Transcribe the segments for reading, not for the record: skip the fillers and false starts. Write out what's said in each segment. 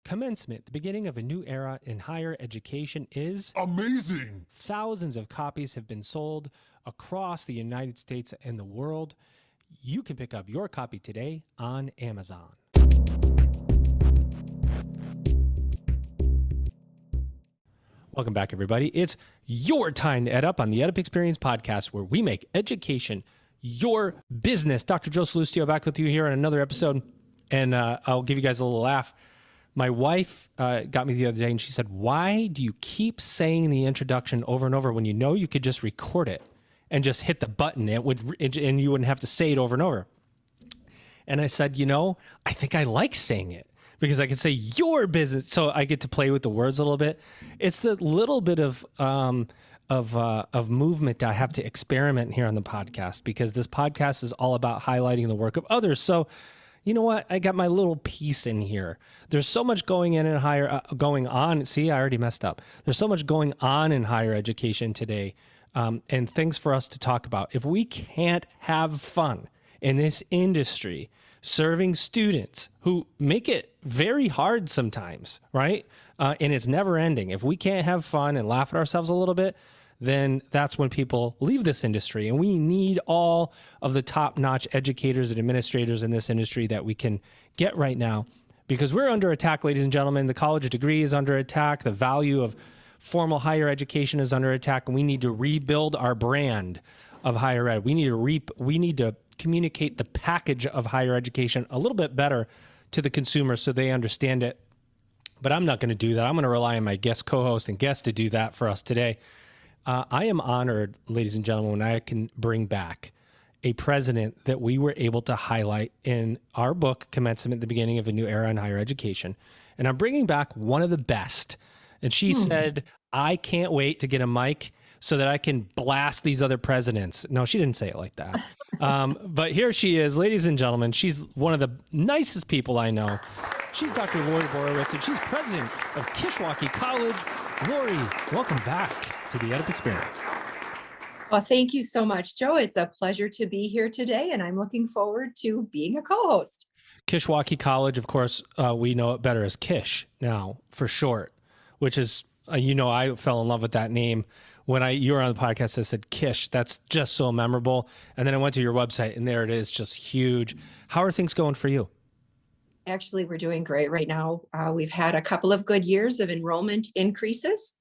Commencement, the beginning of a new era in higher education, is amazing. Thousands of copies have been sold across the United States and the world. You can pick up your copy today on Amazon. Welcome back, everybody. It's your time to EdUp on the EdUp Experience podcast, where we make education your business. Dr. Joe Salustio back with you here on another episode, and I'll give you guys a little laugh. My wife got me the other day, and she said, "Why do you keep saying the introduction over and over when you know you could just record it and just hit the button? And you wouldn't have to say it over and over." And I said, I think I like saying it because I can say your business, so I get to play with the words a little bit. It's the little bit of movement I have to experiment here on the podcast, because this podcast is all about highlighting the work of others. So, you know what? I got my little piece in here. There's so much going on. See, I already messed up. There's so much going on in higher education today, and things for us to talk about. If we can't have fun in this industry, serving students who make it very hard sometimes, right? And it's never ending. If we can't have fun and laugh at ourselves a little bit, then that's when people leave this industry. And we need all of the top-notch educators and administrators in this industry that we can get right now, because we're under attack, ladies and gentlemen. The college degree is under attack. The value of formal higher education is under attack, and we need to rebuild our brand of higher ed. We need to communicate the package of higher education a little bit better to the consumer so they understand it. But I'm not going to do that. I'm going to rely on my guest co-host and guest to do that for us today. I am honored, ladies and gentlemen, when I can bring back a president that we were able to highlight in our book, Commencement, the Beginning of a New Era in Higher Education. And I'm bringing back one of the best. And she said, "I can't wait to get a mic so that I can blast these other presidents." No, she didn't say it like that. But here she is, ladies and gentlemen. She's one of the nicest people I know. She's Dr. Lori Borowitz, and she's president of Kishwaukee College. Lori, welcome back to the EdUp Experience. Well, thank you so much, Joe. It's a pleasure to be here today, and I'm looking forward to being a co-host. Kishwaukee College, of course, we know it better as Kish now for short, which is, I fell in love with that name. When you were on the podcast, I said, Kish, that's just so memorable. And then I went to your website, and there it is, just huge. How are things going for you? Actually, we're doing great right now. We've had a couple of good years of enrollment increases.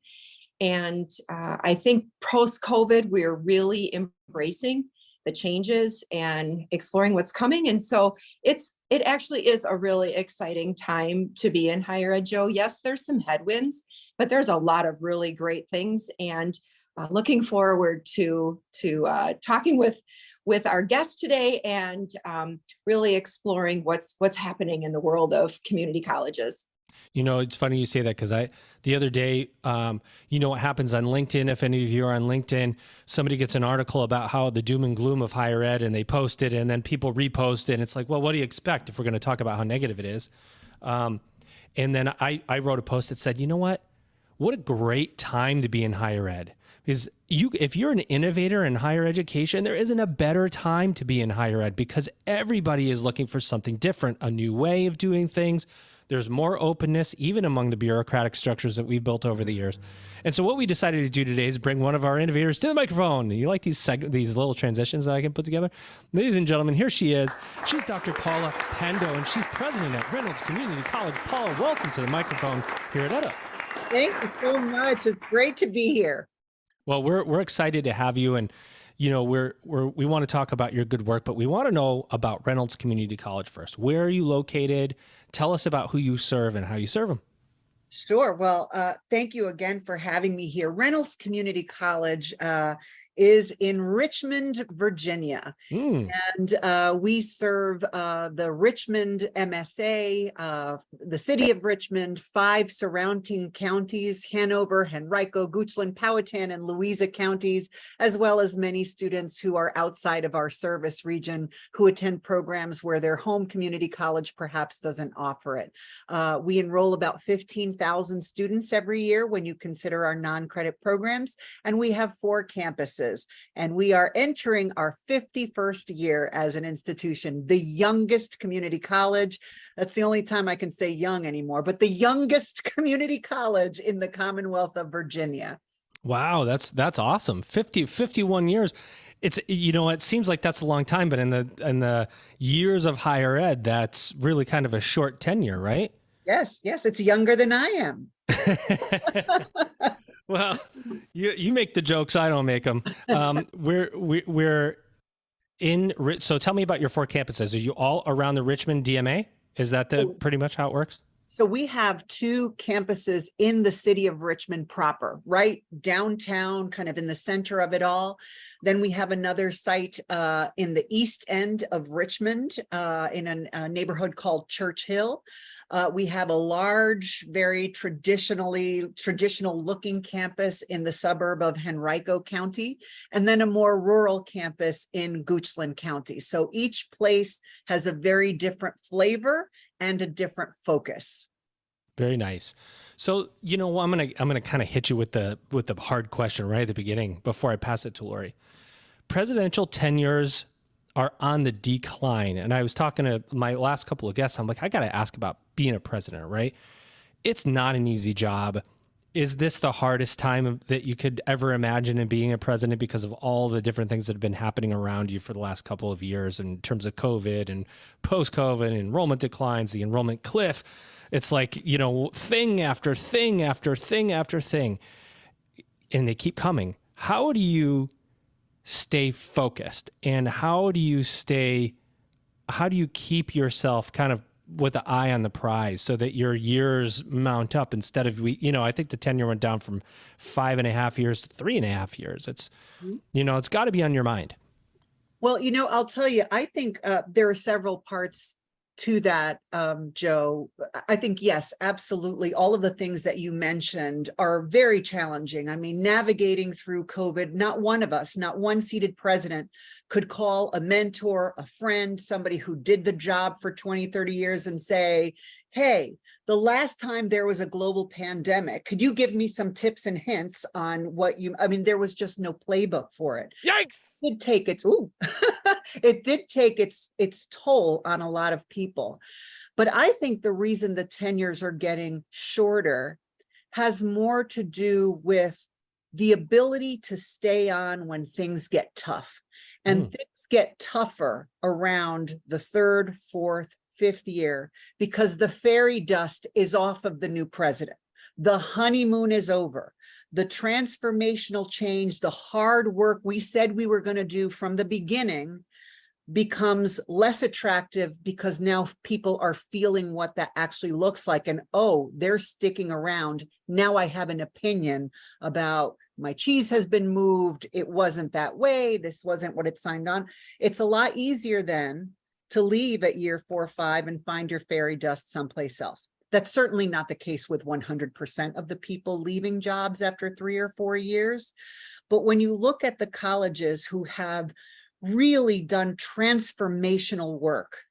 And I think post-COVID, we're really embracing the changes and exploring what's coming. And so it actually is a really exciting time to be in higher ed, Joe. Yes, there's some headwinds, but there's a lot of really great things. And looking forward to talking with our guest today and really exploring what's happening in the world of community colleges. It's funny you say that, because the other day, what happens on LinkedIn, if any of you are on LinkedIn, somebody gets an article about how the doom and gloom of higher ed, and they post it, and then people repost it, and it's like, well, what do you expect if we're going to talk about how negative it is? And then I wrote a post that said, you know what a great time to be in higher ed. Because if you're an innovator in higher education, there isn't a better time to be in higher ed, because everybody is looking for something different, a new way of doing things. There's more openness, even among the bureaucratic structures that we've built over the years. And so what we decided to do today is bring one of our innovators to the microphone. You like these little transitions that I can put together? Ladies and gentlemen, here she is. She's Dr. Paula Pando, and she's president at Reynolds Community College. Paula, welcome to the microphone here at EdUp. Thank you so much. It's great to be here. Well, we're excited to have you, and we want to talk about your good work, but we want to know about Reynolds Community College first. Where are you located? Tell us about who you serve and how you serve them. Sure. Well, thank you again for having me here. Reynolds Community College is in Richmond, Virginia. And we serve the Richmond MSA, the city of Richmond, 5 surrounding counties, Hanover, Henrico, Goochland, Powhatan, and Louisa counties, as well as many students who are outside of our service region who attend programs where their home community college perhaps doesn't offer it. We enroll about 15,000 students every year when you consider our non-credit programs, and we have 4 campuses. campuses, and we are entering our 51st year as an institution, the youngest community college. That's the only time I can say young anymore, but the youngest community college in the Commonwealth of Virginia. Wow, that's awesome. 51 years. It's, it seems like that's a long time, but in the years of higher ed, that's really kind of a short tenure, right? Yes, it's younger than I am. Well, you make the jokes, I don't make them. We're in. So tell me about your 4 campuses. Are you all around the Richmond DMA? Is that pretty much how it works? So we have 2 campuses in the city of Richmond proper, right downtown, kind of in the center of it all. Then we have another site in the east end of Richmond in a neighborhood called Church Hill. We have a large, very traditional looking campus in the suburb of Henrico County, and then a more rural campus in Goochland County. So each place has a very different flavor and a different focus. Very nice. So, I'm gonna kind of hit you with the hard question right at the beginning before I pass it to Lori. Presidential tenures are on the decline, and I was talking to my last couple of guests. I'm like, I got to ask about being a president, right? It's not an easy job. Is this the hardest time that you could ever imagine in being a president because of all the different things that have been happening around you for the last couple of years in terms of COVID and post-COVID, enrollment declines, the enrollment cliff? It's like, thing after thing after thing after thing, and they keep coming. How do you stay focused, and how do you keep yourself kind of with the eye on the prize so that your years mount up instead of, I think the tenure went down from 5.5 years to 3.5 years. It's, it's got to be on your mind. Well, I'll tell you, I think there are several parts to that, Joe. I think, yes, absolutely. All of the things that you mentioned are very challenging. I mean, navigating through COVID, not one of us, not one seated president could call a mentor, a friend, somebody who did the job for 20, 30 years and say, hey, the last time there was a global pandemic, could you give me some tips and hints on there was just no playbook for it. Yikes! It did take its toll on a lot of people. But I think the reason the tenures are getting shorter has more to do with the ability to stay on when things get tough. And things get tougher around the 3rd, 4th, 5th year because the fairy dust is off of the new president. The honeymoon is over. The transformational change, the hard work we said we were going to do from the beginning becomes less attractive because now people are feeling what that actually looks like. And, they're sticking around. Now I have an opinion about my cheese has been moved. It wasn't that way. This wasn't what it signed on. It's a lot easier then to leave at year 4 or 5 and find your fairy dust someplace else. That's certainly not the case with 100% of the people leaving jobs after 3 or 4 years. But when you look at the colleges who have really done transformational work,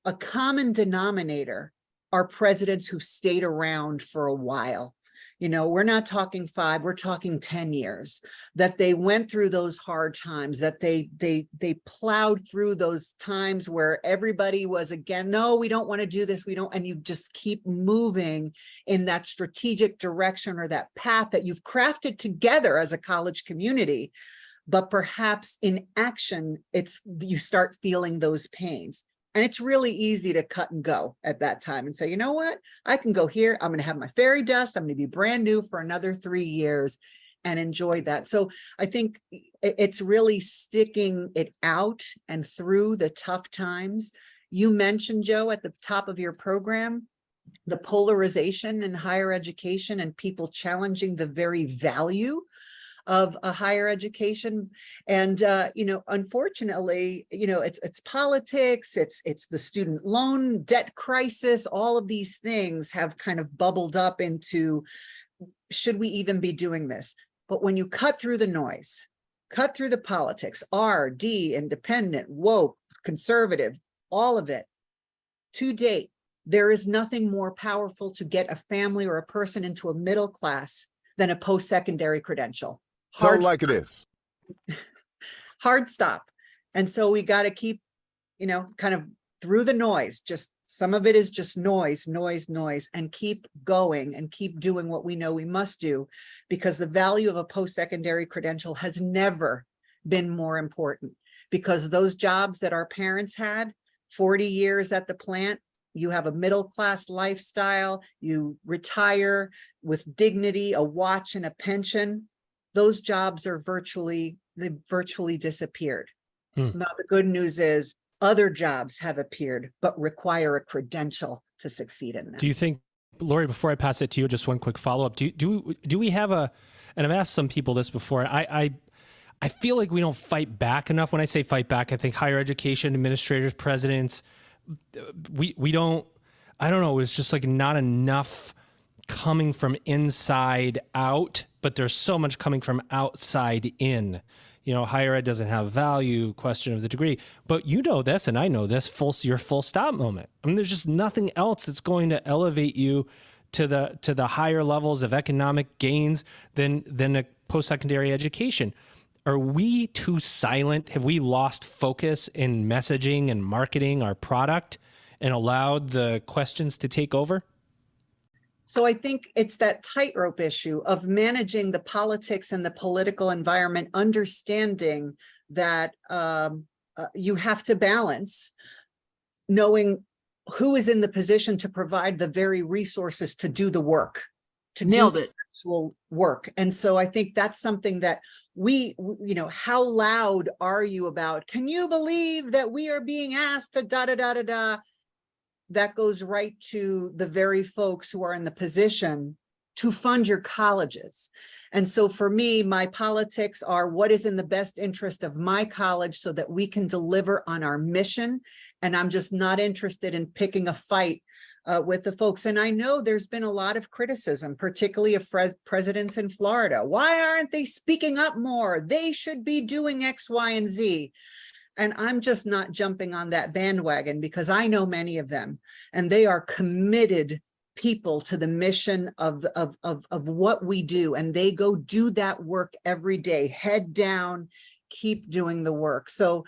a common denominator are presidents who stayed around for a while. We're not talking 5, we're talking 10 years, that they went through those hard times, that they plowed through those times where everybody was again, no, we don't want to do this. And you just keep moving in that strategic direction or that path that you've crafted together as a college community. But perhaps in action, you start feeling those pains. And it's really easy to cut and go at that time and say, you know what, I can go here. I'm going to have my fairy dust. I'm going to be brand new for another 3 years and enjoy that. So I think it's really sticking it out and through the tough times. You mentioned, Joe, at the top of your program, the polarization in higher education and people challenging the very value of a higher education. And, unfortunately, it's politics, it's the student loan debt crisis. All of these things have kind of bubbled up into, should we even be doing this? But when you cut through the noise, cut through the politics, R, D, independent, woke, conservative, all of it, to date, there is nothing more powerful to get a family or a person into a middle class than a post-secondary credential. Tell it like it is. hard stop. And so we got to keep, kind of through the noise, just some of it is just noise, and keep going and keep doing what we know we must do, because the value of a post-secondary credential has never been more important, because those jobs that our parents had, 40 years at the plant, you have a middle-class lifestyle, you retire with dignity, a watch and a pension. Those jobs are virtually disappeared. Now, the good news is other jobs have appeared, but require a credential to succeed in them. Do you think, Lori, before I pass it to you, just one quick follow-up, do we have and I've asked some people this before, I feel like we don't fight back enough. When I say fight back, I think higher education administrators, presidents, we don't, I don't know, it's just like not enough coming from inside out, but there's so much coming from outside in. Higher ed doesn't have value, question of the degree, but this, and I know this, your full stop moment. I mean, there's just nothing else that's going to elevate you to the higher levels of economic gains than a post-secondary education. Are we too silent? Have we lost focus in messaging and marketing our product and allowed the questions to take over? So I think it's that tightrope issue of managing the politics and the political environment, understanding that you have to balance knowing who is in the position to provide the very resources to do the work, to Nailed do it. the actual work. And so I think that's something that how loud are you about, can you believe that we are being asked to da da da da da? That goes right to the very folks who are in the position to fund your colleges. And so for me, my politics are what is in the best interest of my college so that we can deliver on our mission. And I'm just not interested in picking a fight with the folks. And I know there's been a lot of criticism, particularly of presidents in Florida. Why aren't they speaking up more? They should be doing X, Y, and Z. And I'm just not jumping on that bandwagon, because I know many of them, and they are committed people to the mission of what we do. And they go do that work every day, head down, keep doing the work. So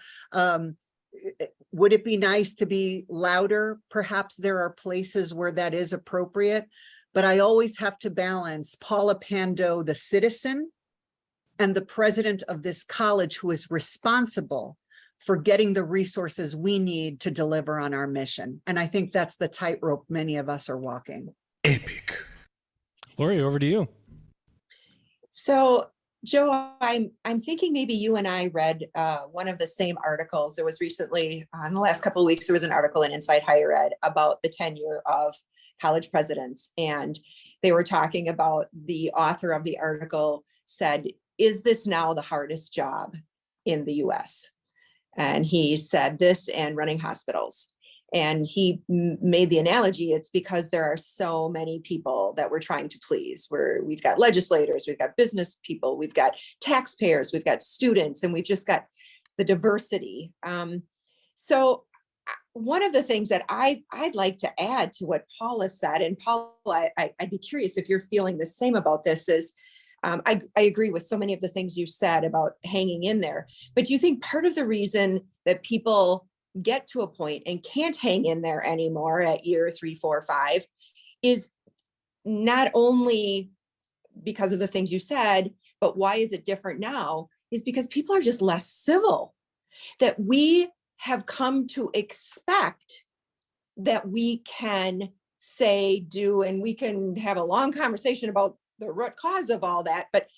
would it be nice to be louder? Perhaps there are places where that is appropriate, but I always have to balance Paula Pando, the citizen, and the president of this college, who is responsible for getting the resources we need to deliver on our mission. And I think that's the tightrope many of us are walking. Epic. Lori, over to you. So, Joe, I'm thinking maybe you and I read one of the same articles. There was recently, in the last couple of weeks, there was an article in Inside Higher Ed about the tenure of college presidents. And they were talking about, the author of the article said, is this now the hardest job in the US? And he said this and running hospitals. And he made the analogy, it's because there are so many people that we're trying to please. We've got legislators, we've got business people, we've got taxpayers, we've got students, and we've just got the diversity. So one of the things that I'd like to add to what Paula said, and Paula, I'd be curious if you're feeling the same about this, is I agree with so many of the things you said about hanging in there, but do you think part of the reason that people get to a point and can't hang in there anymore at year 3, 4, 5 is not only because of the things you said, but why is it different now, is because people are just less civil, that we have come to expect that we can say, do, and we can have a long conversation about the root cause of all that, but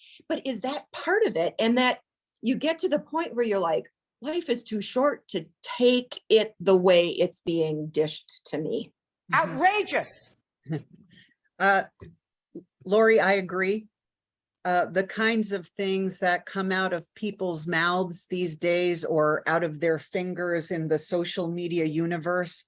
is that part of it? And that you get to the point where you're like, life is too short to take it the way it's being dished to me. Outrageous. Lori, I agree. The kinds of things that come out of people's mouths these days, or out of their fingers in the social media universe,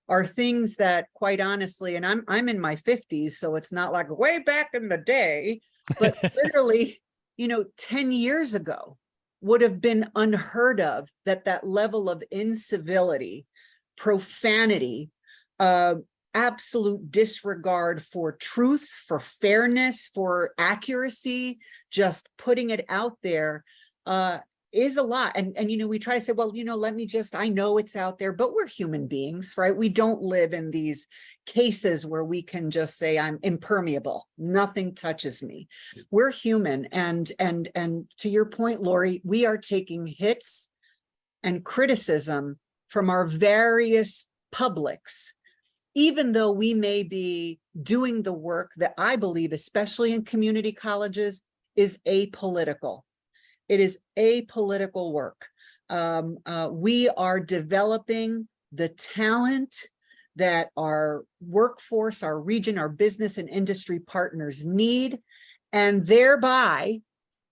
are things that, quite honestly, and I'm in my 50s, so it's not like way back in the day, but literally, 10 years ago would have been unheard of, that level of incivility, profanity, absolute disregard for truth, for fairness, for accuracy, just putting it out there. is a lot. And, you know, we try to say, well, you know, I know it's out there, but we're human beings, right? We don't live in these cases where we can just say, I'm impermeable, nothing touches me. We're human. And to your point, Lori, we are taking hits and criticism from our various publics, even though we may be doing the work that I believe, especially in community colleges, is apolitical. It is apolitical work. We are developing the talent that our workforce, our region, our business and industry partners need, and thereby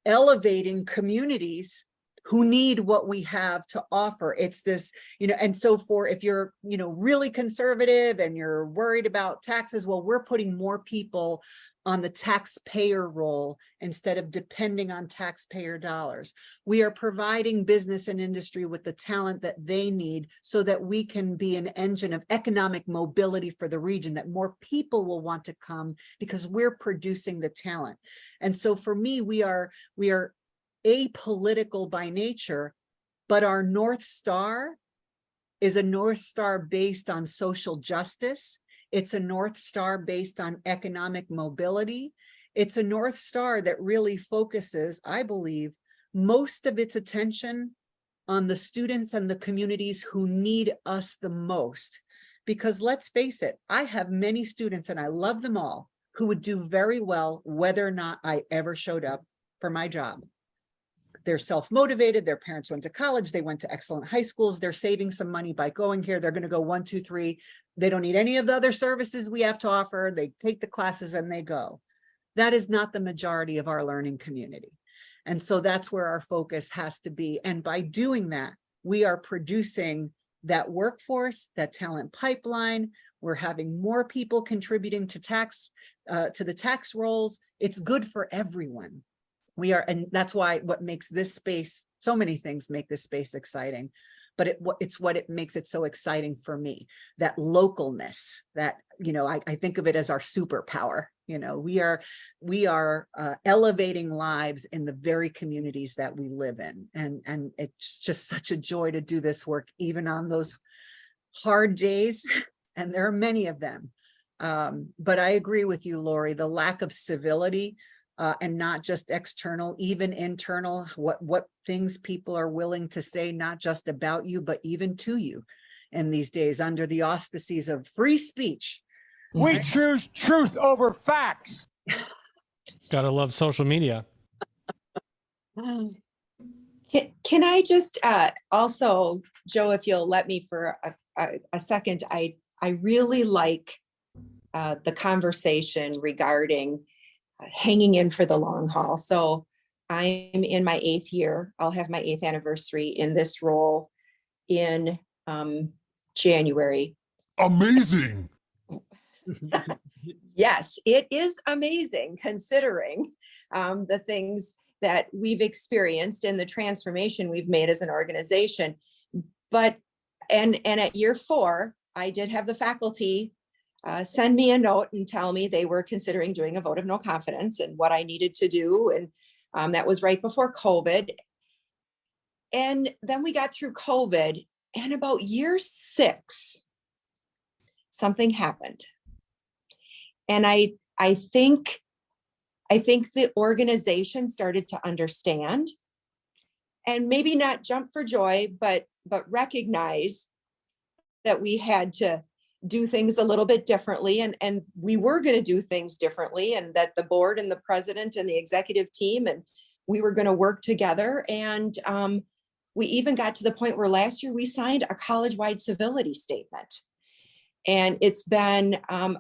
elevating communities who need what we have to offer. It's this, you know, and so if you're, you know, really conservative and you're worried about taxes, well, we're putting more people on the taxpayer role instead of depending on taxpayer dollars. We are providing business and industry with the talent that they need so that we can be an engine of economic mobility for the region, that more people will want to come because we're producing the talent. And so for me, we are apolitical by nature, but our North Star is a North Star based on social justice. It's a North Star based on economic mobility. It's a North Star that really focuses, I believe, most of its attention on the students and the communities who need us the most. Because let's face it, I have many students, and I love them all, who would do very well whether or not I ever showed up for my job. They're self-motivated, their parents went to college, they went to excellent high schools, they're saving some money by going here, they're gonna go 1, 2, 3. They don't need any of the other services we have to offer, they take the classes and they go. That is not the majority of our learning community. And so that's where our focus has to be. And by doing that, we are producing that workforce, that talent pipeline. We're having more people contributing to the tax rolls. It's good for everyone. And that's why what makes this space, so many things make this space exciting, but it's what it makes it so exciting for me, that localness, that, you know, I think of it as our superpower. You know, we are elevating lives in the very communities that we live in. And it's just such a joy to do this work, even on those hard days. And there are many of them. But I agree with you, Lori, the lack of civility, and not just external, even internal, what things people are willing to say, not just about you, but even to you in these days under the auspices of free speech. We choose truth over facts. Gotta love social media. Can I just also, Joe, if you'll let me for a second, I really like the conversation regarding hanging in for the long haul. So I'm in my 8th year. I'll have my 8th anniversary in this role in January. Amazing. Yes, it is amazing considering the things that we've experienced and the transformation we've made as an organization. But, and at year 4, I did have the faculty send me a note and tell me they were considering doing a vote of no confidence and what I needed to do. And that was right before COVID. And then we got through COVID, and about year 6, something happened. And I think the organization started to understand, and maybe not jump for joy, but recognize that we had to do things a little bit differently, and we were going to do things differently, and that the board and the president and the executive team and we were going to work together. And we even got to the point where last year we signed a college-wide civility statement. And it's been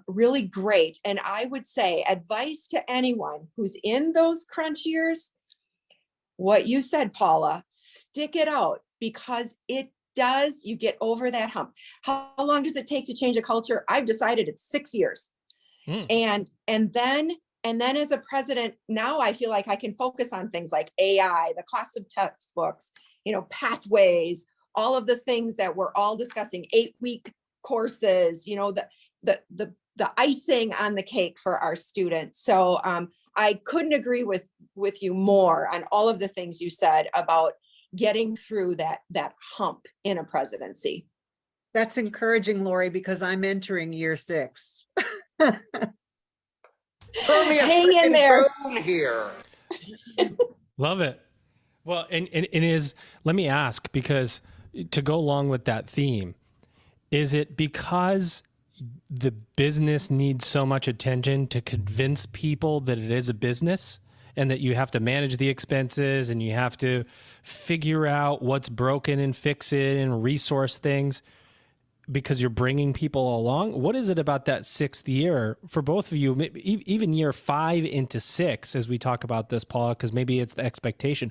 really great. And I would say advice to anyone who's in those crunch years, what you said, Paula, stick it out, because it does, you get over that hump. How long does it take to change a culture? I've decided it's 6 years. And then as a president, now I feel like I can focus on things like AI, the cost of textbooks, you know, pathways, all of the things that we're all discussing, 8-week courses, you know, the icing on the cake for our students. So I couldn't agree with you more on all of the things you said about getting through that hump in a presidency. That's encouraging, Lori, because I'm entering year 6. Hang in there. Here. Love it. Well, and let me ask, because to go along with that theme, is it because the business needs so much attention to convince people that it is a business and that you have to manage the expenses and you have to figure out what's broken and fix it and resource things because you're bringing people along? What is it about that 6th year for both of you, even year 5 into 6, as we talk about this, Paula, because maybe it's the expectation.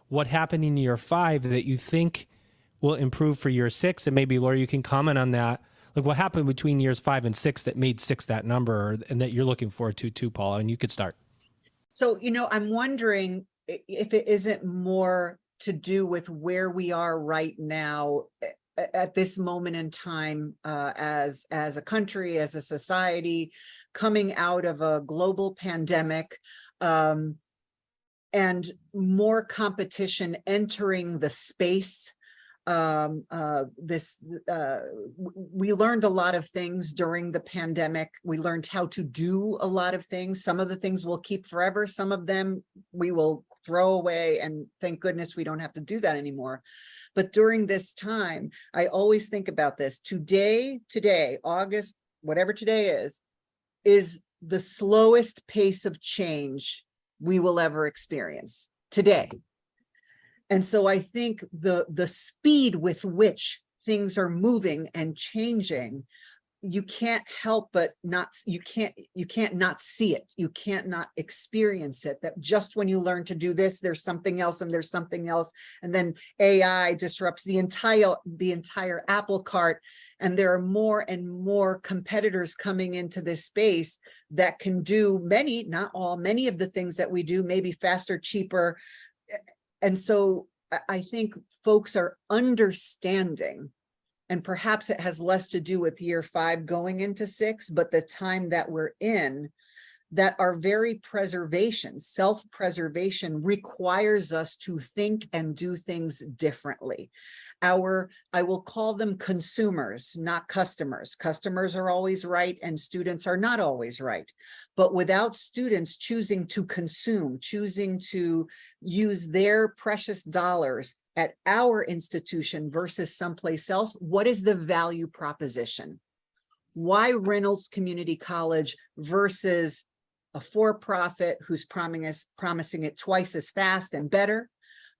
What happened in year 5 that you think will improve for year 6? And maybe, Laura, you can comment on that. Like, what happened between years 5 and 6 that made 6 that number and that you're looking forward to too, Paula? And you could start. So, I'm wondering if it isn't more to do with where we are right now at this moment in time, as a country, as a society, coming out of a global pandemic, and more competition entering the space. We learned a lot of things during the pandemic. We learned how to do a lot of things. Some of the things we'll keep forever. Some of them we will throw away, and thank goodness we don't have to do that anymore. But during this time, I always think about this. Today, August, whatever today is the slowest pace of change we will ever experience today. And so I think the speed with which things are moving and changing, you can't help but you can't not see it. You can't not experience it. That just when you learn to do this, there's something else and there's something else. And then AI disrupts the entire apple cart. And there are more and more competitors coming into this space that can do many, not all, many of the things that we do, maybe faster, cheaper. And so I think folks are understanding, and perhaps it has less to do with year 5 going into 6, but the time that we're in, that our very self-preservation requires us to think and do things differently. I will call them consumers, not customers. Customers are always right and students are not always right. But without students choosing to consume, choosing to use their precious dollars at our institution versus someplace else, what is the value proposition? Why Reynolds Community College versus a for-profit who's promising it twice as fast and better?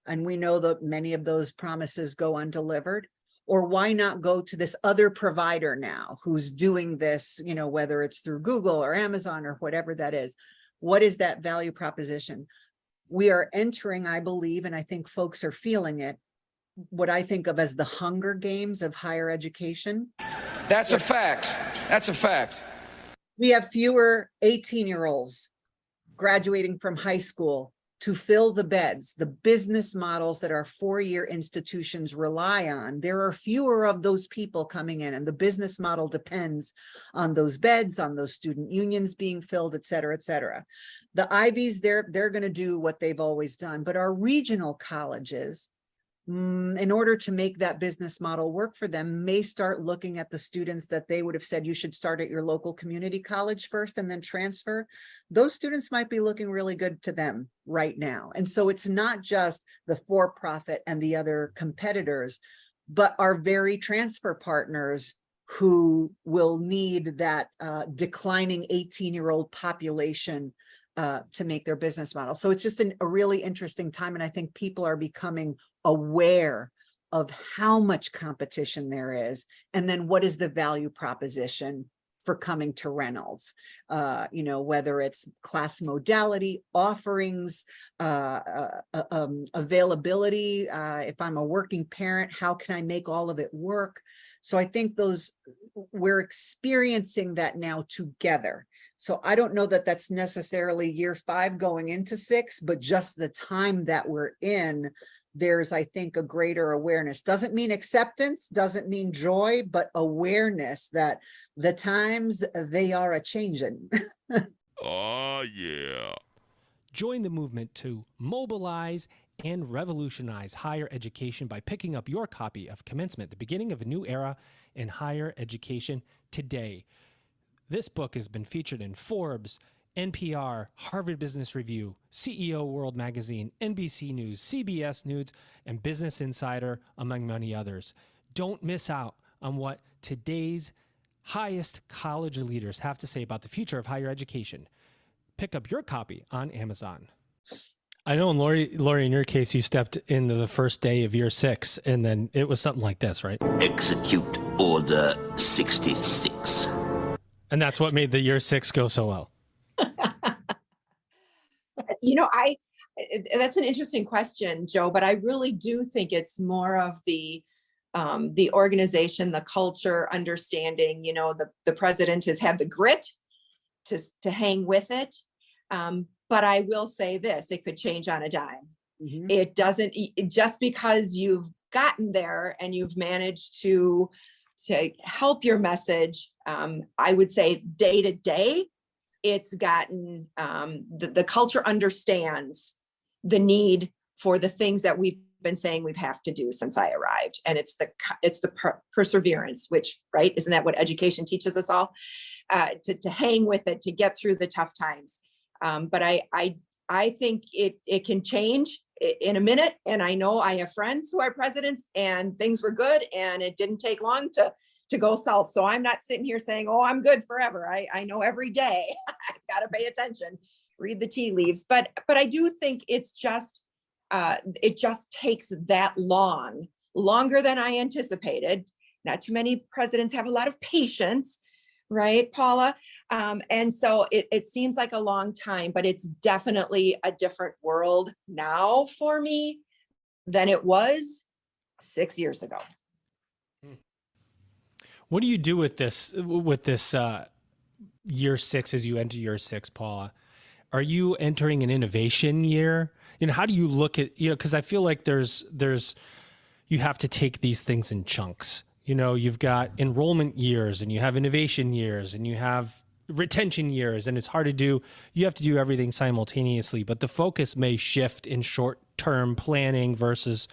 And we know that many of those promises go undelivered. Or why not go to this other provider now who's doing this, whether it's through Google or Amazon or whatever that is? What is that value proposition? We are entering, I believe, and I think folks are feeling it, what I think of as the Hunger Games of higher education. That's a fact. That's a fact. We have fewer 18-year-olds graduating from high school to fill the beds, the business models that our 4-year institutions rely on. There are fewer of those people coming in, and the business model depends on those beds, on those student unions being filled, et cetera, et cetera. The Ivies, they're going to do what they've always done, but our regional colleges, in order to make that business model work for them, may start looking at the students that they would have said you should start at your local community college first and then transfer. Those students might be looking really good to them right now. And so it's not just the for-profit and the other competitors, but our very transfer partners who will need that declining 18-year-old population to make their business model. So it's just a really interesting time. And I think people are becoming aware of how much competition there is. And then what is the value proposition for coming to Reynolds? Whether it's class modality, offerings, availability. If I'm a working parent, how can I make all of it work? So I think we're experiencing that now together. So I don't know that that's necessarily year 5 going into 6, but just the time that we're in, there's, I think, a greater awareness. Doesn't mean acceptance, doesn't mean joy, but awareness that the times, they are a changing. Oh, yeah. Join the movement to mobilize and revolutionize higher education by picking up your copy of Commencement, the Beginning of a New Era in Higher Education today. This book has been featured in Forbes, NPR, Harvard Business Review, CEO World Magazine, NBC News, CBS News, and Business Insider, among many others. Don't miss out on what today's highest college leaders have to say about the future of higher education. Pick up your copy on Amazon. I know, and Lori, in your case, you stepped into the first day of year 6, and then it was something like this, right? Execute Order 66. And that's what made the year 6 go so well. That's an interesting question, Joe, but I really do think it's more of the organization, the culture, understanding, the president has had the grit to hang with it. But I will say this, it could change on a dime. Mm-hmm. It doesn't, just because you've gotten there and you've managed to help your message, I would say day to day, it's gotten, the culture understands the need for the things that we've been saying we have to do since I arrived. And it's the perseverance, which, right, isn't that what education teaches us all? To hang with it, to get through the tough times. But I think it can change in a minute. And I know I have friends who are presidents and things were good and it didn't take long to go south. So I'm not sitting here saying, oh, I'm good forever. I know every day I've got to pay attention, read the tea leaves. But I do think it's just, it just takes that longer than I anticipated. Not too many presidents have a lot of patience, right, Paula? And so it seems like a long time, but it's definitely a different world now for me than it was 6 years ago. What do you do with this year 6 as you enter year 6, Paula? Are you entering an innovation year? How do you look at, because I feel like there's you have to take these things in chunks. You've got enrollment years and you have innovation years and you have retention years, and it's hard to do. You have to do everything simultaneously, but the focus may shift in short-term planning versus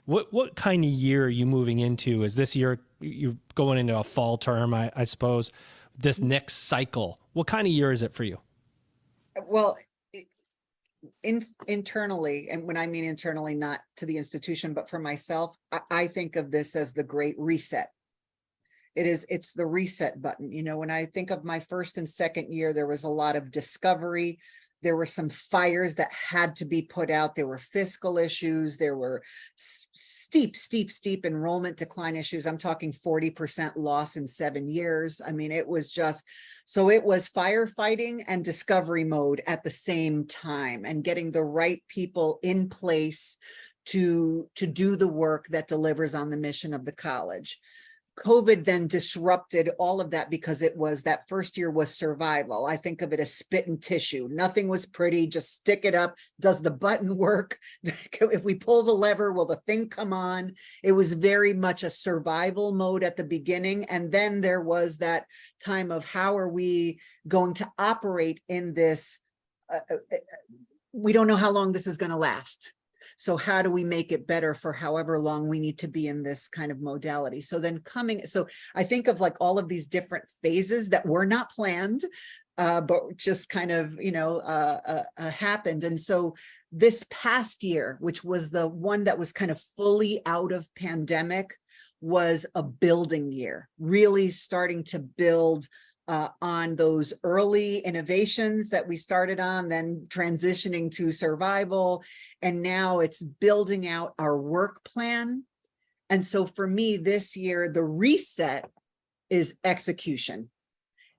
what kind of year are you moving into? Is this year you're going into a fall term, I suppose, this next cycle? What kind of year is it for you? Well, internally, and when I mean internally, not to the institution, but for myself, I think of this as the great reset. It's the reset button. When I think of my first and second year, there was a lot of discovery. There were some fires that had to be put out. There were fiscal issues. There were steep enrollment decline issues. I'm talking 40% loss in 7 years. I mean, it was firefighting and discovery mode at the same time, and getting the right people in place to do the work that delivers on the mission of the college. COVID then disrupted all of that because that first year was survival. I think of it as spit and tissue. Nothing was pretty, just stick it up. Does the button work? If we pull the lever, will the thing come on? It was very much a survival mode at the beginning. And then there was that time of how are we going to operate in this? We don't know how long this is going to last. So how do we make it better for however long we need to be in this kind of modality? So I think of like all of these different phases that were not planned, but just kind of, happened. And so this past year, which was the one that was kind of fully out of pandemic, was a building year, really starting to build on those early innovations that we started on, then transitioning to survival. And now it's building out our work plan. And so for me this year, the reset is execution.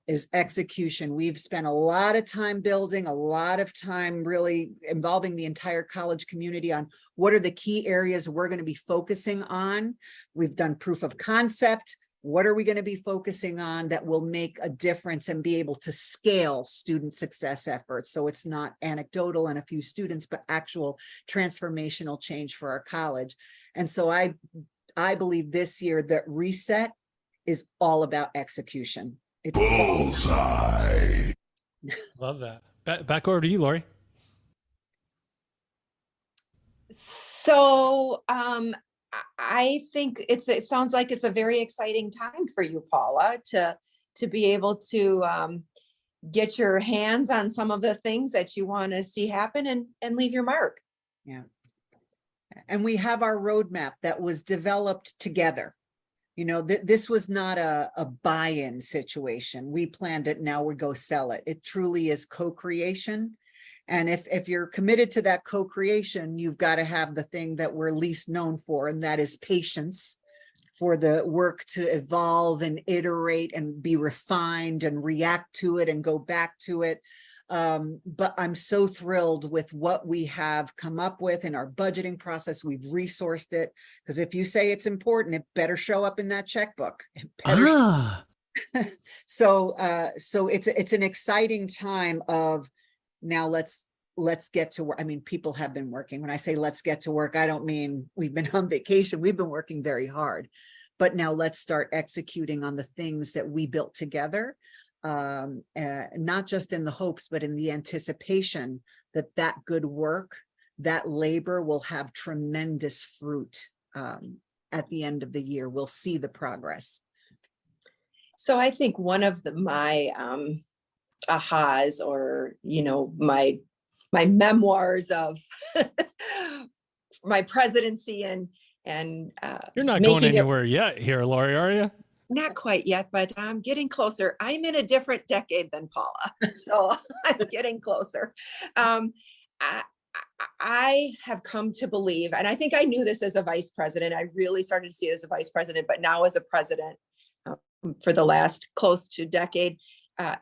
We've spent a lot of time building, a lot of time really involving the entire college community on what are the key areas we're going to be focusing on. We've done proof of concept. What are we going to be focusing on that will make a difference and be able to scale student success efforts? So it's not anecdotal and a few students, but actual transformational change for our college. And so I believe this year that reset is all about execution. It's bullseye. Love that. Back over to you, Lori. So I think it sounds like it's a very exciting time for you, Paula, to be able to get your hands on some of the things that you want to see happen and leave your mark. Yeah. And we have our roadmap that was developed together. You know, this was not a buy-in situation. We planned it, now we go sell it. It truly is co-creation. And if you're committed to that co-creation, you've got to have the thing that we're least known for, and that is patience for the work to evolve and iterate and be refined and react to it and go back to it. But I'm so thrilled with what we have come up with in our budgeting process. We've resourced it, because if you say it's important, it better show up in that checkbook. It better so it's an exciting time of, now let's get to work. I mean, people have been working. When I say let's get to work, I don't mean we've been on vacation. We've been working very hard, but now let's start executing on the things that we built together. Not just in the hopes, but in the anticipation that that good work, that labor will have tremendous fruit at the end of the year. We'll see the progress. So I think one of my ahas, or, you know, my memoirs of my presidency and you're not going anywhere yet here, Lori, are you? Not quite yet, but I'm getting closer. I'm in a different decade than Paula, so I'm getting closer. I have come to believe, and I think I knew this as a vice president. I really started to see it as a vice president, but now as a president for the last close to decade,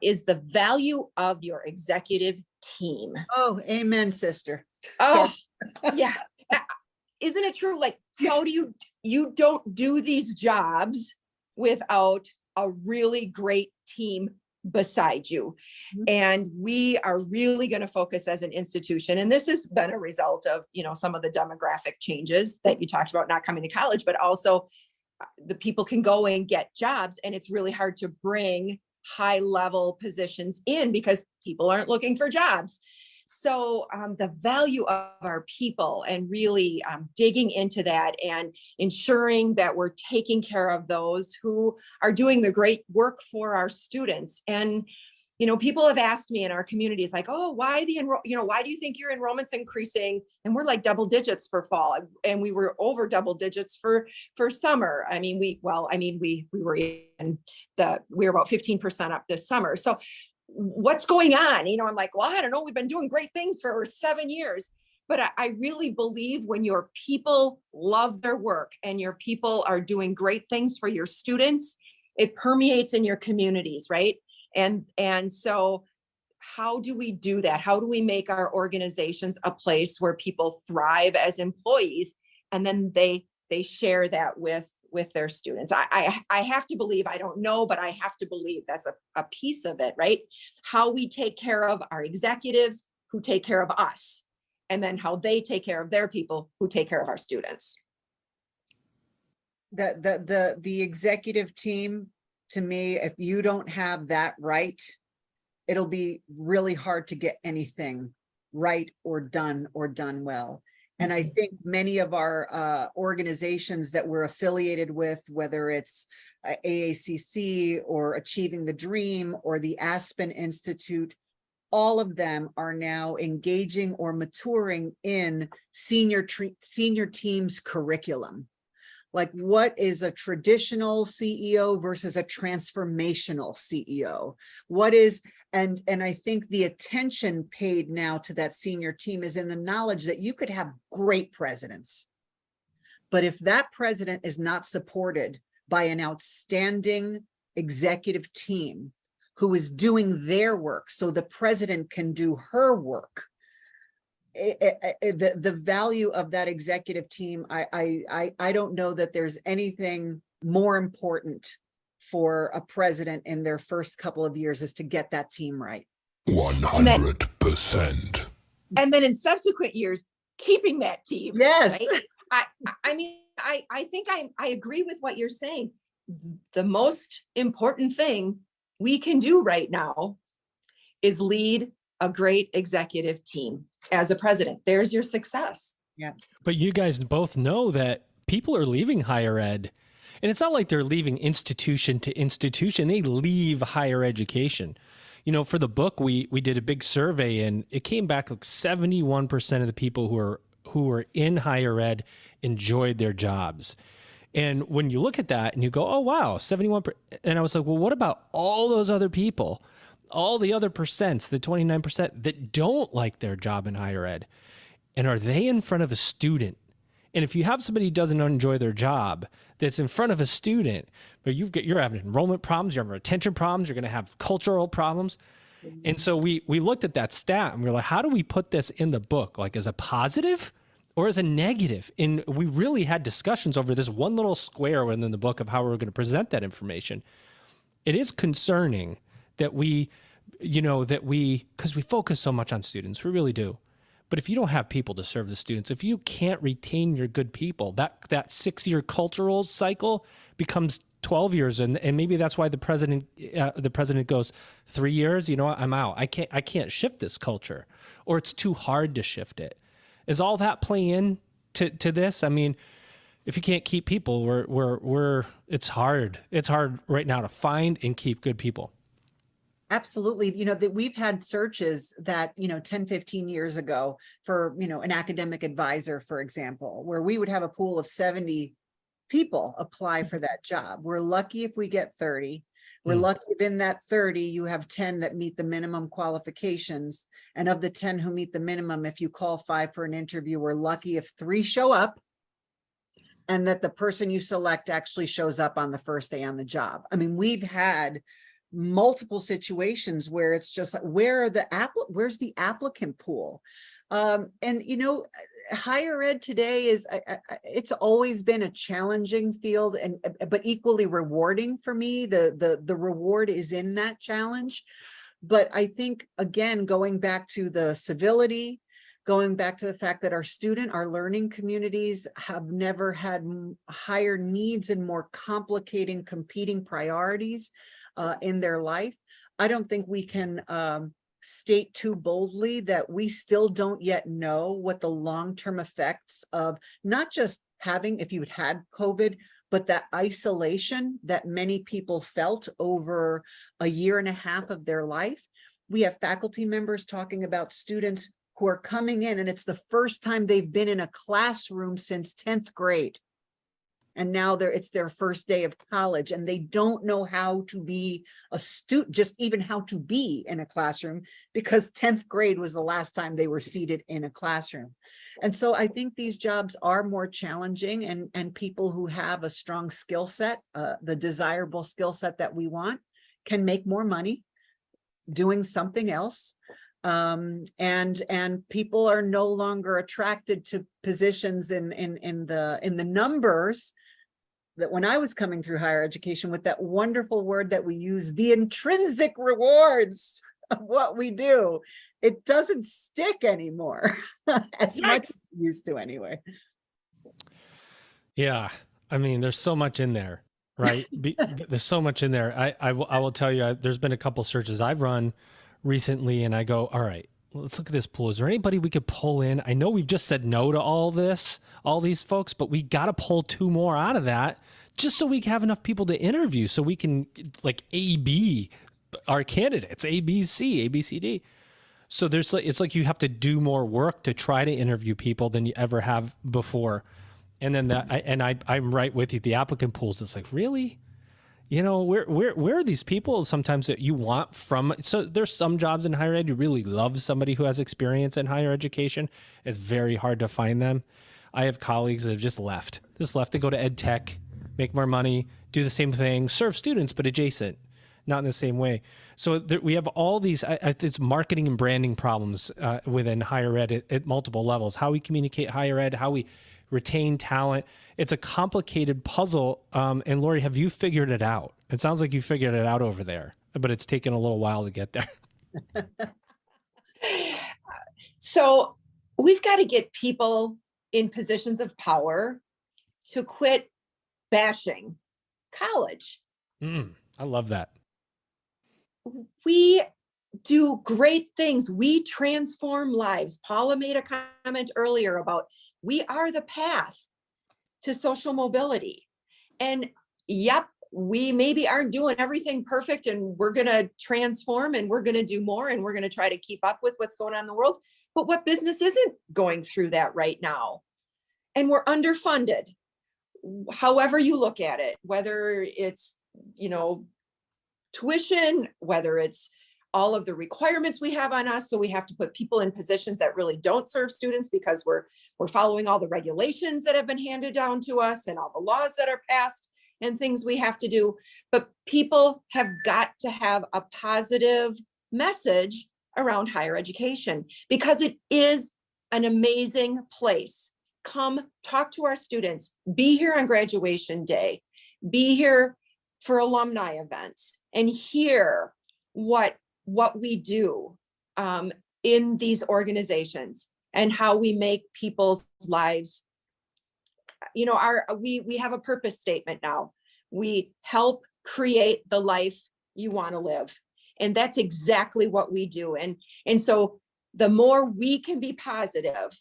is the value of your executive team. Oh, amen, sister. Oh, yeah. Isn't it true? Like, how do you don't do these jobs without a really great team beside you. And we are really going to focus as an institution. And this has been a result of, you know, some of the demographic changes that you talked about, not coming to college, but also the people can go and get jobs. And it's really hard to bring high level positions in because people aren't looking for jobs. So the value of our people and really digging into that and ensuring that we're taking care of those who are doing the great work for our students. And, you know, people have asked me in our communities like, oh, why why do you think your enrollment's increasing? And we're like double digits for fall. And we were over double digits for summer. I mean, we were about 15% up this summer. So what's going on? You know, I'm like, well, I don't know. We've been doing great things for 7 years, but I really believe when your people love their work and your people are doing great things for your students, it permeates in your communities, right? And so how do we do that? How do we make our organizations a place where people thrive as employees, and then they share that with their students? I have to believe, I don't know, but I have to believe that's a piece of it, right? How we take care of our executives who take care of us, and then how they take care of their people who take care of our students. The executive team, to me, if you don't have that right, it'll be really hard to get anything right or done well. And I think many of our organizations that we're affiliated with, whether it's AACC or Achieving the Dream or the Aspen Institute, all of them are now engaging or maturing in senior teams curriculum. Like, what is a traditional CEO versus a transformational CEO? What is, and I think the attention paid now to that senior team is in the knowledge that you could have great presidents, but if that president is not supported by an outstanding executive team who is doing their work so the president can do her work, the value of that executive team, I don't know that there's anything more important for a president in their first couple of years is to get that team right. 100%. And then in subsequent years, keeping that team. Yes. Right? I mean, I think I agree with what you're saying. The most important thing we can do right now is lead a great executive team as a president. There's your success. Yeah. But you guys both know that people are leaving higher ed. And it's not like they're leaving institution to institution. They leave higher education. You know, for the book, we did a big survey, and it came back like 71% of the people who were in higher ed enjoyed their jobs. And when you look at that and you go, oh, wow, 71%. And I was like, well, what about all those other people, all the other percents, the 29% that don't like their job in higher ed? And are they in front of a student? And if you have somebody who doesn't enjoy their job that's in front of a student, but you're having enrollment problems, you're having retention problems, you're going to have cultural problems. And so we looked at that stat and we were like, how do we put this in the book? Like as a positive or as a negative? And we really had discussions over this one little square within the book of how we were going to present that information. It is concerning that because we focus so much on students, we really do. But if you don't have people to serve the students, if you can't retain your good people, that 6-year cultural cycle becomes 12 years. And maybe that's why the president goes 3 years, you know what, I'm out. I can't shift this culture, or it's too hard to shift it. Is all that playing in to this? I mean, if you can't keep people, it's hard. It's hard right now to find and keep good people. Absolutely. You know, that we've had searches that, 10, 15 years ago for, an academic advisor, for example, where we would have a pool of 70 people apply for that job. We're lucky if we get 30. We're lucky if in that 30, you have 10 that meet the minimum qualifications. And of the 10 who meet the minimum, if you call 5 for an interview, we're lucky if 3 show up and that the person you select actually shows up on the first day on the job. I mean, we've had multiple situations where it's just like, where's the applicant pool? Higher ed today it's always been a challenging field, but equally rewarding for me. The reward is in that challenge. But I think, again, going back to the civility, going back to the fact that our learning communities have never had higher needs and more complicating competing priorities in their life. I don't think we can state too boldly that we still don't yet know what the long-term effects of not just having, if you had COVID, but that isolation that many people felt over a year and a half of their life. We have faculty members talking about students who are coming in and it's the first time they've been in a classroom since 10th grade. And now it's their first day of college and they don't know how to be a student, just even how to be in a classroom, because 10th grade was the last time they were seated in a classroom. And so I think these jobs are more challenging, and people who have a strong skill set, the desirable skill set that we want, can make more money doing something else. And people are no longer attracted to positions in the numbers that when I was coming through higher education, with that wonderful word that we use, the intrinsic rewards of what we do, it doesn't stick anymore as much as it used to anyway. Yeah. I mean, there's so much in there, right? There's so much in there. I will tell you, there's been a couple searches I've run recently and I go, all right, let's look at this pool. Is there anybody we could pull in? I know we've just said no to all these folks, but we got to pull 2 more out of that just so we can have enough people to interview, so we can like A-B our candidates, A, B, C, A, B, C, D. So it's like you have to do more work to try to interview people than you ever have before. And then I'm right with you. The applicant pools, it's like, really? Where are these people sometimes that you want from? So there's some jobs in higher ed, you really love somebody who has experience in higher education. It's very hard to find them. I have colleagues that have just left to go to ed tech, make more money, do the same thing, serve students, but adjacent, not in the same way. So we have all these, it's marketing and branding problems within higher ed at multiple levels. How we communicate higher ed, how we retain talent. It's a complicated puzzle. And Lori, have you figured it out? It sounds like you figured it out over there, but it's taken a little while to get there. So we've got to get people in positions of power to quit bashing college. I love that. We do great things. We transform lives. Paula made a comment earlier about We are the path to social mobility. And yep, we maybe aren't doing everything perfect, and we're going to transform, and we're going to do more, and we're going to try to keep up with what's going on in the world. But what business isn't going through that right now? And we're underfunded, however you look at it, whether it's, tuition, whether it's all of the requirements we have on us. So we have to put people in positions that really don't serve students because we're following all the regulations that have been handed down to us and all the laws that are passed and things we have to do. But people have got to have a positive message around higher education because it is an amazing place. Come talk to our students, be here on graduation day, be here for alumni events, and hear what we do in these organizations and how we make people's lives. We have a purpose statement now. We help create the life you want to live, and that's exactly what we do. And so the more we can be positive,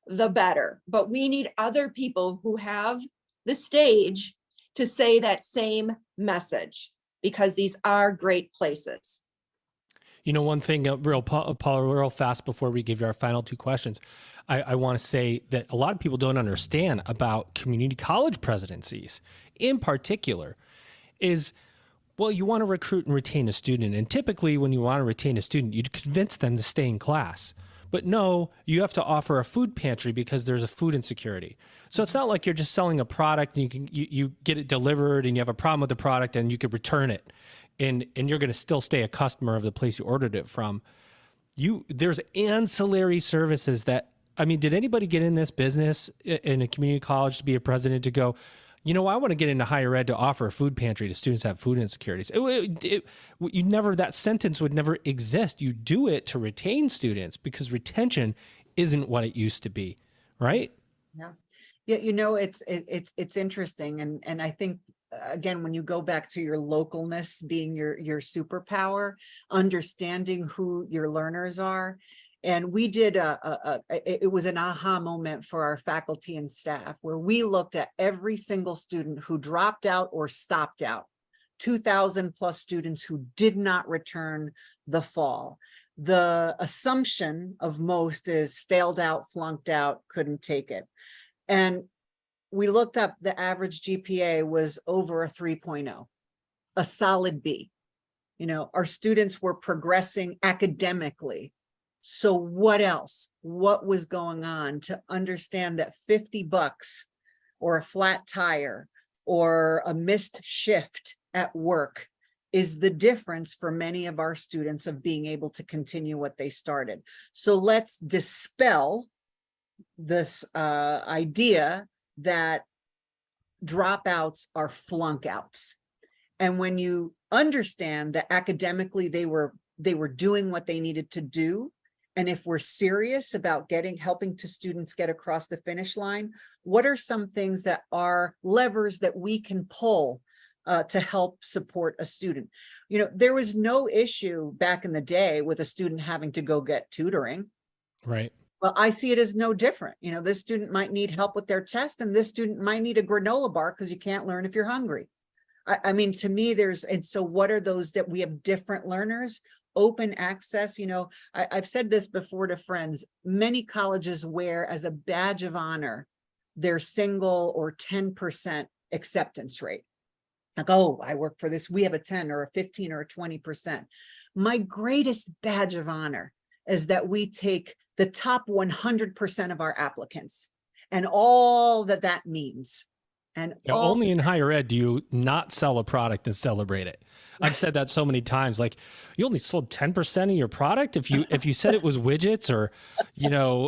the better. But we need other people who have the stage to say that same message, because these are great places. One thing, Paula, real fast before we give you our final two questions, I want to say that a lot of people don't understand about community college presidencies in particular is, well, you want to recruit and retain a student. And typically when you want to retain a student, you convince them to stay in class. But no, you have to offer a food pantry because there's a food insecurity. So it's not like you're just selling a product and you get it delivered and you have a problem with the product and you could return it. And you're going to still stay a customer of the place you ordered it from. There's ancillary services that, did anybody get in this business in a community college to be a president to go, I want to get into higher ed to offer a food pantry to students that have food insecurities? That sentence would never exist. You do it to retain students because retention isn't what it used to be, right? Yeah. Yeah. It's interesting. And I think, again, when you go back to your localness being your superpower, understanding who your learners are. And we did it was an aha moment for our faculty and staff, where we looked at every single student who dropped out or stopped out, 2,000 plus students who did not return the fall. The assumption of most is failed out, flunked out, couldn't take it. And we looked up, the average GPA was over a 3.0, a solid B. Our students were progressing academically. So what else? What was going on to understand that $50 or a flat tire or a missed shift at work is the difference for many of our students of being able to continue what they started. So let's dispel this idea that dropouts are flunk outs. And when you understand that academically they were doing what they needed to do, and if we're serious about helping to students get across the finish line, what are some things that are levers that we can pull to help support a student? There was no issue back in the day with a student having to go get tutoring. Right. Well, I see it as no different. This student might need help with their test, and this student might need a granola bar because you can't learn if you're hungry. To me, and so what are those that we have different learners? Open access. I've said this before to friends, many colleges wear as a badge of honor their single or 10% acceptance rate. Like, oh, I work for this, we have a 10 or a 15 or a 20%. My greatest badge of honor is that we take the top 100% of our applicants and all that means. And only in higher ed do you not sell a product and celebrate it. I've said that so many times. Like, you only sold 10% of your product. If you said it was widgets or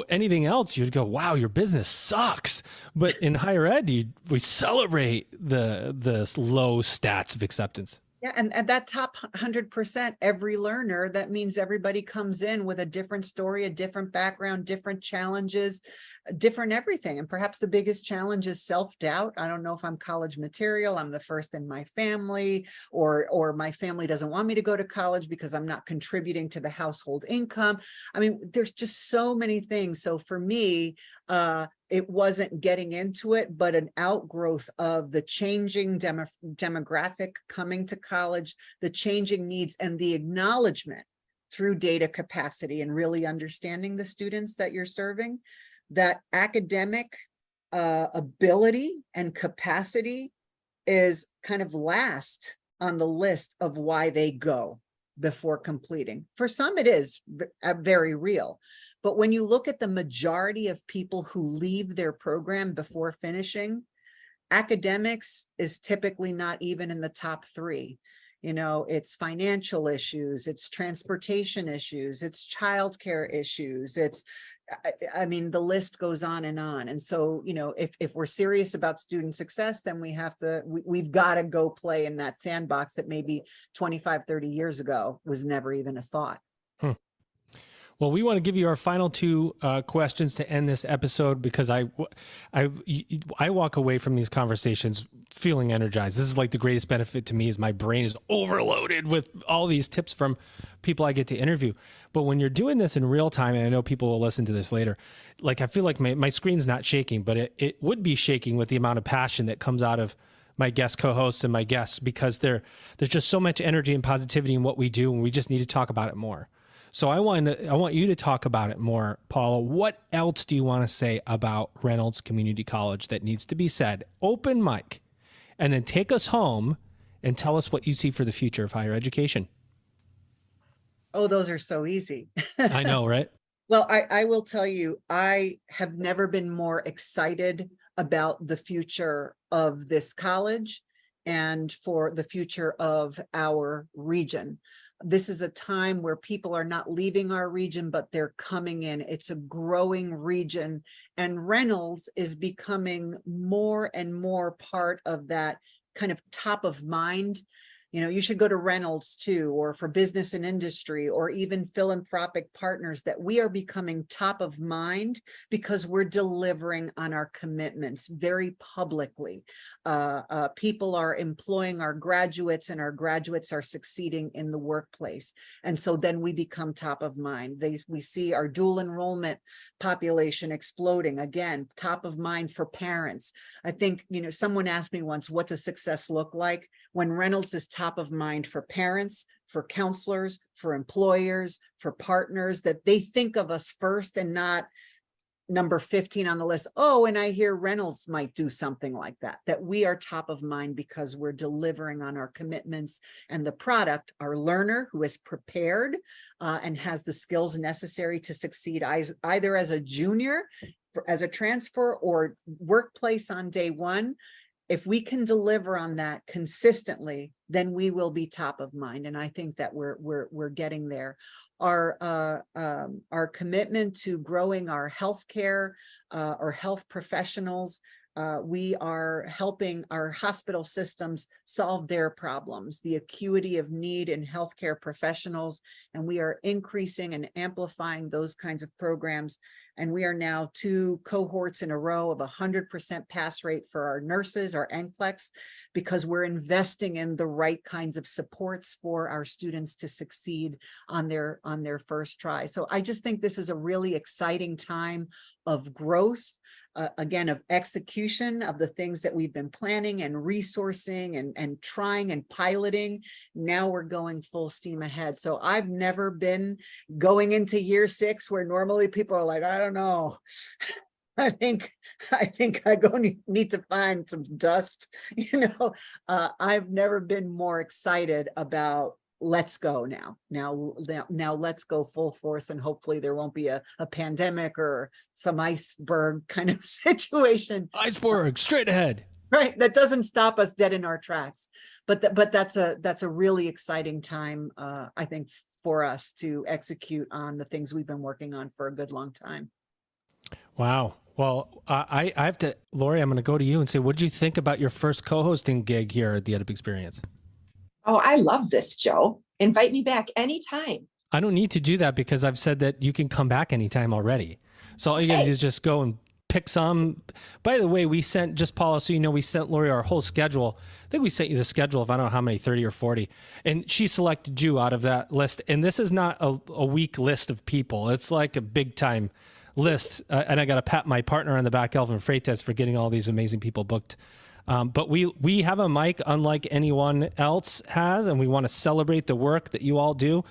anything else, you'd go, wow, your business sucks. But in higher ed, we celebrate the low stats of acceptance. Yeah, and that top 100%, every learner, that means everybody comes in with a different story, a different background, different challenges, different everything. And perhaps the biggest challenge is self-doubt. I don't know if I'm college material, I'm the first in my family, or my family doesn't want me to go to college because I'm not contributing to the household income. There's just so many things. So for me, It wasn't getting into it, but an outgrowth of the changing demographic coming to college, the changing needs, and the acknowledgement through data capacity and really understanding the students that you're serving, that academic ability and capacity is kind of last on the list of why they go before completing. For some, it is very real. But when you look at the majority of people who leave their program before finishing, academics is typically not even in the top 3. You know, it's financial issues, it's transportation issues, it's childcare issues, I mean, the list goes on. And so, you know, if we're serious about student success, then we've got to go play in that sandbox that maybe 25, 30 years ago was never even a thought. Well, we want to give you our final 2 questions to end this episode, because I walk away from these conversations feeling energized. This is like the greatest benefit to me, is my brain is overloaded with all these tips from people I get to interview. But when you're doing this in real time, and I know people will listen to this later, like I feel like my screen's not shaking, but it would be shaking with the amount of passion that comes out of my guest co-hosts and my guests, because there's just so much energy and positivity in what we do, and we just need to talk about it more. So I want you to talk about it more, Paula. What else do you want to say about Reynolds Community College that needs to be said? Open mic, and then take us home and tell us what you see for the future of higher education. Oh, those are so easy. I know, right? Well, I will tell you, I have never been more excited about the future of this college and for the future of our region. This is a time where people are not leaving our region, but they're coming in. It's a growing region, and Reynolds is becoming more and more part of that kind of top of mind. You know, you should go to Reynolds too, or for business and industry, or even philanthropic partners, that we are becoming top of mind because we're delivering on our commitments very publicly. People are employing our graduates, and our graduates are succeeding in the workplace. And so then we become top of mind. We see our dual enrollment population exploding, again, top of mind for parents. I think, you know, someone asked me once, what does success look like? When Reynolds is top of mind for parents, for counselors, for employers, for partners, that they think of us first and not number 15 on the list. Oh, and I hear Reynolds might do something like that, that we are top of mind because we're delivering on our commitments, and the product, our learner who is prepared and has the skills necessary to succeed either as a junior, as a transfer, or workplace on day one. If we can deliver on that consistently, then we will be top of mind. And I think that we're getting there. Our commitment to growing our healthcare, or health professionals, we are helping our hospital systems solve their problems, the acuity of need in healthcare professionals, and we are increasing and amplifying those kinds of programs. And we are now 2 cohorts in a row of 100% pass rate for our nurses, our NCLEX, because we're investing in the right kinds of supports for our students to succeed on their first try. So I just think this is a really exciting time of growth, again, of execution of the things that we've been planning and resourcing and trying and piloting. Now we're going full steam ahead. So I've never been going into year 6 where normally people are like, I don't know. I think I need to find some dust. You know, I've never been more excited about let's go now let's go full force, and hopefully there won't be a pandemic or some iceberg kind of situation. Iceberg straight ahead. Right, that doesn't stop us dead in our tracks. But that's a really exciting time, I think, for us to execute on the things we've been working on for a good long time. Wow. Well, I have to, Lori, I'm going to go to you and say, what did you think about your first co-hosting gig here at the EdUp Experience? Oh, I love this, Joe. Invite me back anytime. I don't need to do that because I've said that you can come back anytime already. So all you got to do is just go and pick some. By the way, we sent, just Paula, so you know, we sent Lori our whole schedule. I think we sent you the schedule of I don't know how many, 30 or 40. And she selected you out of that list. And this is not a weak list of people. It's like a big time list, and I got to pat my partner on the back, Elvin Freitas, for getting all these amazing people booked. But we have a mic unlike anyone else has, and we want to celebrate the work that you all do.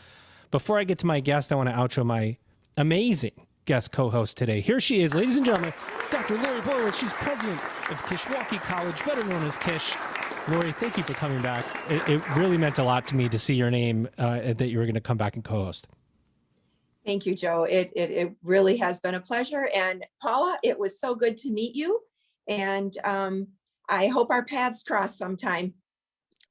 Before I get to my guest, I want to outro my amazing guest co-host today. Here she is, ladies and gentlemen, Dr. Lori Borowitz. She's president of Kishwaukee College, better known as Kish. Lori, thank you for coming back. It really meant a lot to me to see your name, that you were going to come back and co-host. Thank you, Joe. It really has been a pleasure. And Paula, it was so good to meet you. And I hope our paths cross sometime.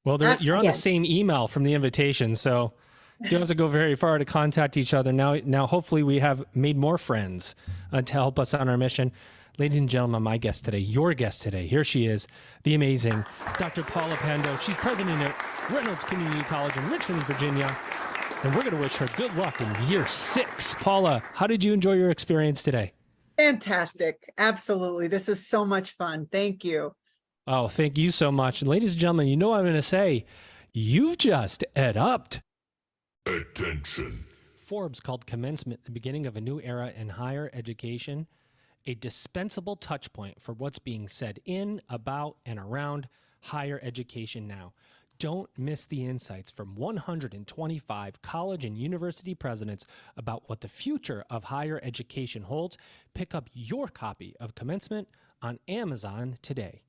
Well, you're on the same email from the invitation, so you don't have to go very far to contact each other. Now, hopefully we have made more friends to help us on our mission. Ladies and gentlemen, my guest today, your guest today, here she is, the amazing Dr. Paula Pando. She's president at Reynolds Community College in Richmond, Virginia. And we're going to wish her good luck in year 6. Paula, how did you enjoy your experience today? Fantastic. Absolutely. This was so much fun. Thank you. Oh, thank you so much. And ladies and gentlemen, you know what I'm going to say. You've just EdUp'd. Attention. Forbes called commencement the beginning of a new era in higher education, a dispensable touch point for what's being said in, about, and around higher education now. Don't miss the insights from 125 college and university presidents about what the future of higher education holds. Pick up your copy of Commencement on Amazon today.